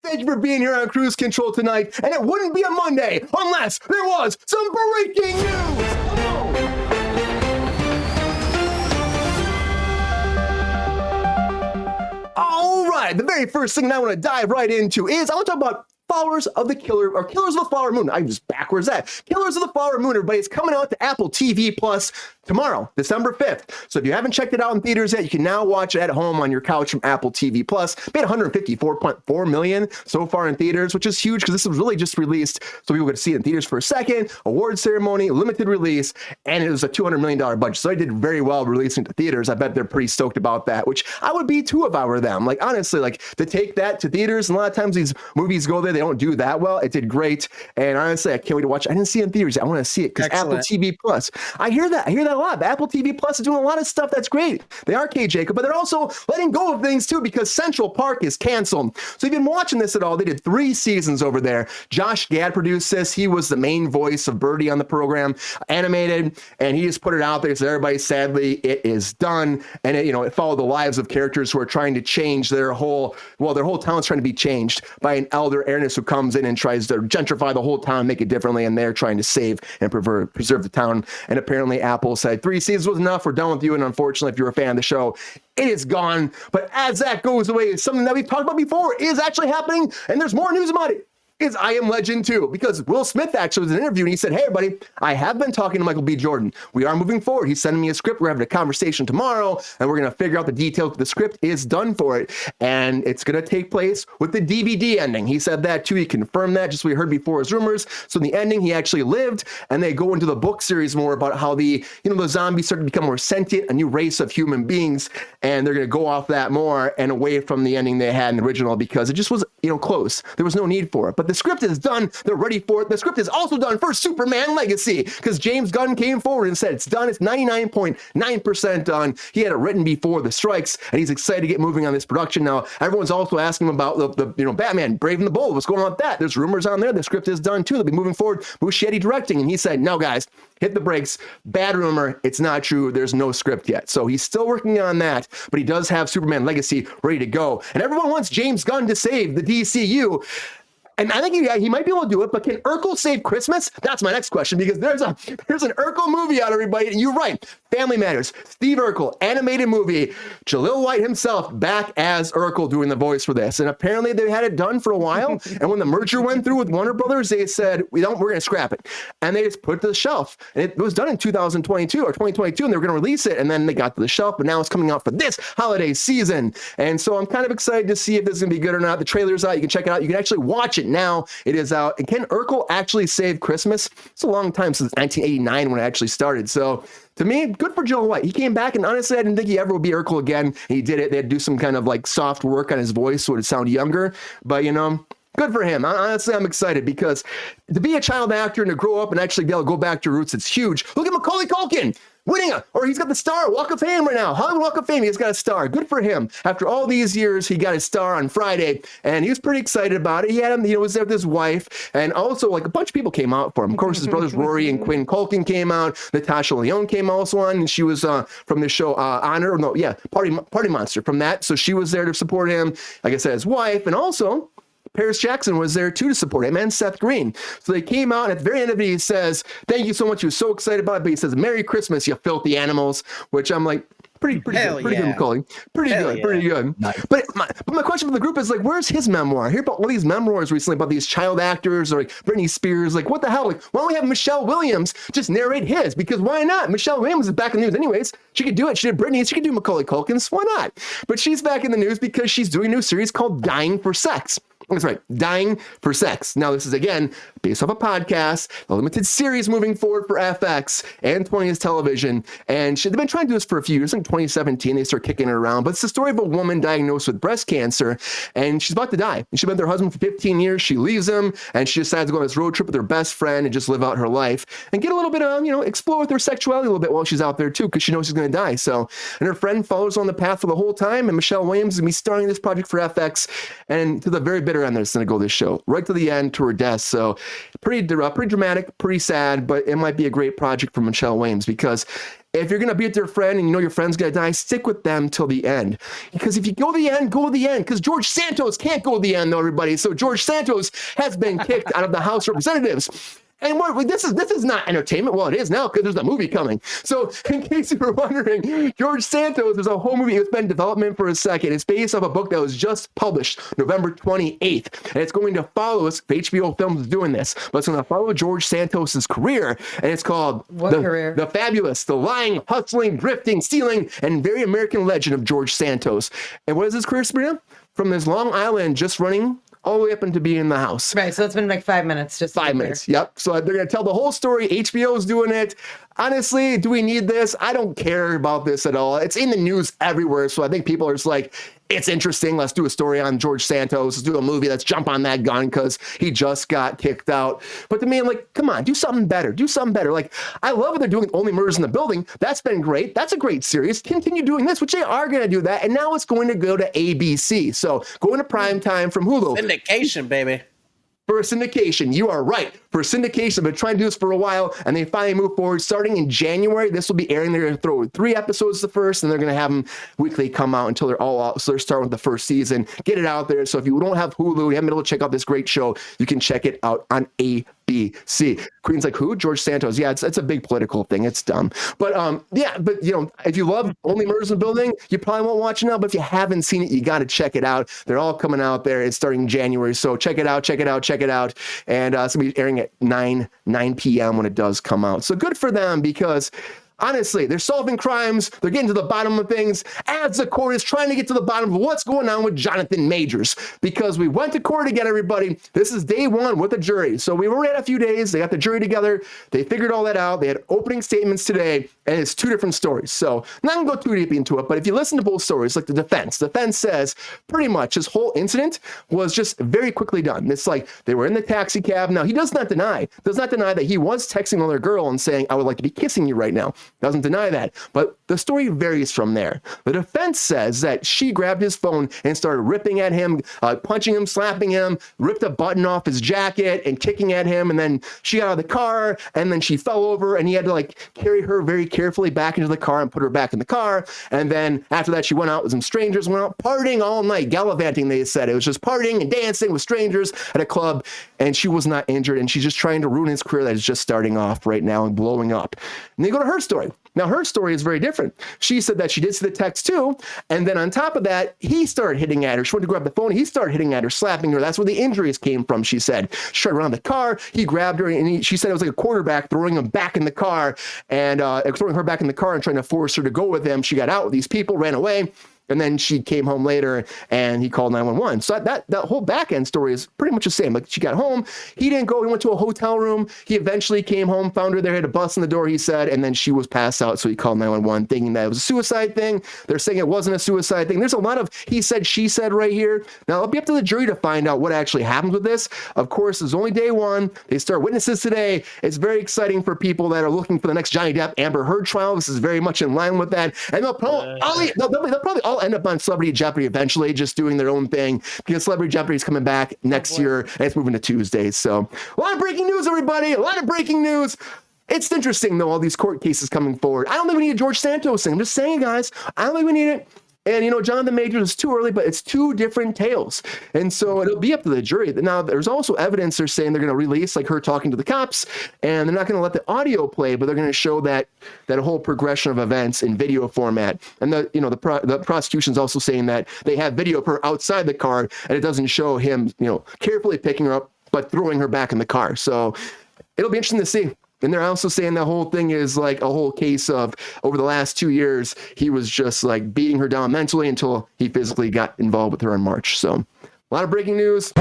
Thank you for being here on Cruise Control tonight. And it wouldn't be a Monday unless there was some breaking news. All right, the very first thing I want to dive right into is I want to talk about Followers of the Killer, or Killers of the Flower Moon. I'm just backwards that. Killers of the Flower Moon, everybody, is coming out to Apple TV Plus tomorrow, December 5th. So if you haven't checked it out in theaters yet, you can now watch it at home on your couch from Apple TV Plus. Made 154.4 million so far in theaters, which is huge because this was really just released so people could see it in theaters for a second, award ceremony, limited release, and it was a $200 million budget. So they did very well releasing to theaters. I bet they're pretty stoked about that, which I would be too if I were them. Like, honestly, like to take that to theaters, and a lot of times these movies go there, they don't do that well. It did great. And honestly, I can't wait to watch it. I didn't see it in theaters. I want to see it because Apple TV Plus. I hear that a lot. Apple TV Plus is doing a lot of stuff that's great. They are, K. Jacob, but they're also letting go of things too because Central Park is canceled. So if you've been watching this at all, they did 3 seasons over there. Josh Gad produced this. He was the main voice of Birdie on the program, animated, and he just put it out there. So everybody, sadly, it is done. And it followed the lives of characters who are trying to change their whole town's trying to be changed by an elder Ernest who comes in and tries to gentrify the whole town, make it differently, and they're trying to save and preserve the town. And apparently Apple said 3 seasons was enough. We're done with you. And unfortunately, if you're a fan of the show, it is gone. But as that goes away, something that we've talked about before is actually happening, and there's more news about it. Is I Am Legend 2, because Will Smith actually was in an interview and he said, hey, everybody, I have been talking to Michael B. Jordan. We are moving forward. He's sending me a script. We're having a conversation tomorrow and we're going to figure out the details. The script is done for it and it's going to take place with the DVD ending. He said that too. He confirmed that, just we heard before as rumors. So in the ending, he actually lived, and they go into the book series more about how the zombies started to become more sentient, a new race of human beings, and they're going to go off that more and away from the ending they had in the original because it just was, close. There was no need for it. But the script is done. They're ready for it. The script is also done for Superman Legacy because James Gunn came forward and said it's done. It's 99.9% done. He had it written before the strikes, and he's excited to get moving on this production now. Everyone's also asking him about the Batman, Brave and the Bold. What's going on with that? There's rumors on there. The script is done too. They'll be moving forward. Muschietti directing, and he said, no, guys, hit the brakes. Bad rumor. It's not true. There's no script yet. So he's still working on that, but he does have Superman Legacy ready to go. And everyone wants James Gunn to save the DCU. And I think he might be able to do it, but can Urkel save Christmas? That's my next question, because there's an Urkel movie out, everybody. And you're right. Family Matters, Steve Urkel, animated movie, Jalil White himself back as Urkel doing the voice for this. And apparently they had it done for a while. And when the merger went through with Warner Brothers, they said, we're going to scrap it. And they just put it to the shelf. And it was done in 2022 or 2022, and they were going to release it. And then they got to the shelf, but now it's coming out for this holiday season. And so I'm kind of excited to see if this is going to be good or not. The trailer's out. You can check it out. You can actually watch it now. It is out. And can Urkel actually save Christmas? It's a long time since 1989 when it actually started. So to me, good for Joe White. He came back, and honestly, I didn't think he ever would be Urkel again. He did it. They had to do some kind of like soft work on his voice so it would sound younger. But, good for him. Honestly, I'm excited because to be a child actor and to grow up and actually be able to go back to your roots, it's huge. Look at Macaulay Culkin. He's got the star, Walk of Fame right now. Hollywood Walk of Fame, he's got a star. Good for him. After all these years, he got his star on Friday, and he was pretty excited about it. He had him, was there with his wife, and also like a bunch of people came out for him. Of course, his brothers Rory and Quinn Culkin came out. Natasha Lyonne came also on, and she was from the show Party Monster from that. So she was there to support him. Like I said, his wife, and also Paris Jackson was there too to support him, and Seth Green. So they came out, and at the very end of it, he says, thank you so much. He was so excited about it, but he says, Merry Christmas, you filthy animals, which I'm like, pretty good, Macaulay. Pretty good. Nice. But my question for the group is like, where's his memoir? I hear about all these memoirs recently about these child actors or like Britney Spears. Like, what the hell? Like, why don't we have Michelle Williams just narrate his? Because why not? Michelle Williams is back in the news anyways. She could do it. She did Britney. She could do Macaulay Culkin's. Why not? But she's back in the news because she's doing a new series called Dying for Sex. That's right, Dying for Sex. Now, this is, again, based off a podcast, a limited series moving forward for FX and 20th Television. And they've been trying to do this for a few years. In 2017, they start kicking it around. But it's the story of a woman diagnosed with breast cancer, and she's about to die. She's been with her husband for 15 years. She leaves him, and she decides to go on this road trip with her best friend and just live out her life and get a little bit of, explore with her sexuality a little bit while she's out there, too, because she knows she's going to die. So, and her friend follows on the path for the whole time, and Michelle Williams is going to be starring this project for FX, and to the very bitter bitter end that's going to go this show, right to the end, to her death. So pretty dramatic, pretty sad, but it might be a great project for Michelle Williams, because if you're going to be with your friend and you know your friend's going to die, stick with them till the end. Because if you go to the end, go to the end. Because George Santos can't go to the end, though, everybody. So George Santos has been kicked out of the House of Representatives. And this is not entertainment. Well, it is now, because there's a movie coming. So in case you were wondering, George Santos, there's a whole movie that's been in development for a second. It's based off a book that was just published November 28th. And it's going to follow us. HBO Films is doing this. But it's going to follow George Santos's career. And it's called The Fabulous, The Lying, Hustling, Drifting, Stealing, and Very American Legend of George Santos. And what is his career, Sabrina? From this Long Island, just running all the way up into being in the House. Right, so it's been like 5 minutes. Just 5 minutes, yep. So they're going to tell the whole story. HBO's doing it. Honestly, do we need this? I don't care about this at all. It's in the news everywhere, so I think people are just like, it's interesting. Let's do a story on George Santos. Let's do a movie. Let's jump on that gun because he just got kicked out. But to me, I'm like, come on, do something better. Do something better. Like, I love what they're doing with Only Murders in the Building. That's been great. That's a great series. Continue doing this, which they are going to do that. And now it's going to go to ABC. So going to prime time from Hulu. Syndication, baby. For syndication, you are right. For syndication, I've been trying to do this for a while, and they finally moved forward. Starting in January, this will be airing. They're going to throw 3 episodes the first, and they're going to have them weekly come out until they're all out. So they're starting with the first season. Get it out there. So if you don't have Hulu, you haven't been able to check out this great show, you can check it out on ABC. Queen's like, who? George Santos. Yeah, it's a big political thing. It's dumb. But but you know, if you love Only Murders in the Building, you probably won't watch it now. But if you haven't seen it, you got to check it out. They're all coming out there. It's starting in January. So check it out. And it's going to be airing at 9 p.m. when it does come out. So good for them, because honestly, they're solving crimes. They're getting to the bottom of things as the court is trying to get to the bottom of what's going on with Jonathan Majors, because we went to court again, everybody. This is day 1 with the jury. So we were at a few days. They got the jury together. They figured all that out. They had opening statements today, and it's 2 different stories. So I'm not going to go too deep into it, but if you listen to both stories, like the defense says pretty much this whole incident was just very quickly done. It's like they were in the taxi cab. Now, he does not deny that he was texting another girl and saying, I would like to be kissing you right now. Doesn't deny that, but the story varies from there. The defense says that she grabbed his phone and started ripping at him, punching him, slapping him, ripped a button off his jacket and kicking at him. And then she got out of the car, and then she fell over, and he had to like carry her very carefully back into the car and put her back in the car. And then after that, she went out with some strangers, went out partying all night, gallivanting, they said. It was just partying and dancing with strangers at a club, and she was not injured, and she's just trying to ruin his career that is just starting off right now and blowing up. And they go to her story. Now, her story is very different. She said that she did see the text too, and then on top of that, he started hitting at her. She went to grab the phone. He started hitting at her, slapping her. That's where the injuries came from, she said. She tried around the car. He grabbed her, and she said it was like a quarterback throwing him back in the car, and throwing her back in the car and trying to force her to go with him. She got out with these people, ran away. And then she came home later, and he called 911. So that whole back end story is pretty much the same. Like, she got home, he didn't go. He went to a hotel room. He eventually came home, found her there, had a bus in the door, he said, and then she was passed out. So he called 911, thinking that it was a suicide thing. They're saying it wasn't a suicide thing. There's a lot of he said, she said right here. Now it'll be up to the jury to find out what actually happens with this. Of course, it's only day 1. They start witnesses today. It's very exciting for people that are looking for the next Johnny Depp Amber Heard trial. This is very much in line with that, and they'll probably all end up on Celebrity Jeopardy eventually, just doing their own thing, because Celebrity Jeopardy is coming back next year, and it's moving to Tuesdays. So a lot of breaking news, everybody. A lot of breaking news. It's interesting, though, all these court cases coming forward. I don't think we need a George Santos thing. I'm just saying, guys, I don't think we need it. And, you know, Jonathan Majors is too early, but it's 2 different tales. And so it'll be up to the jury. Now, there's also evidence they're saying they're going to release, like her talking to the cops, and they're not going to let the audio play, but they're going to show that whole progression of events in video format. And the prosecution's also saying that they have video of her outside the car, and it doesn't show him, carefully picking her up, but throwing her back in the car. So it'll be interesting to see. And they're also saying the whole thing is like a whole case of over the last 2 years, he was just like beating her down mentally until he physically got involved with her in March. So a lot of breaking news.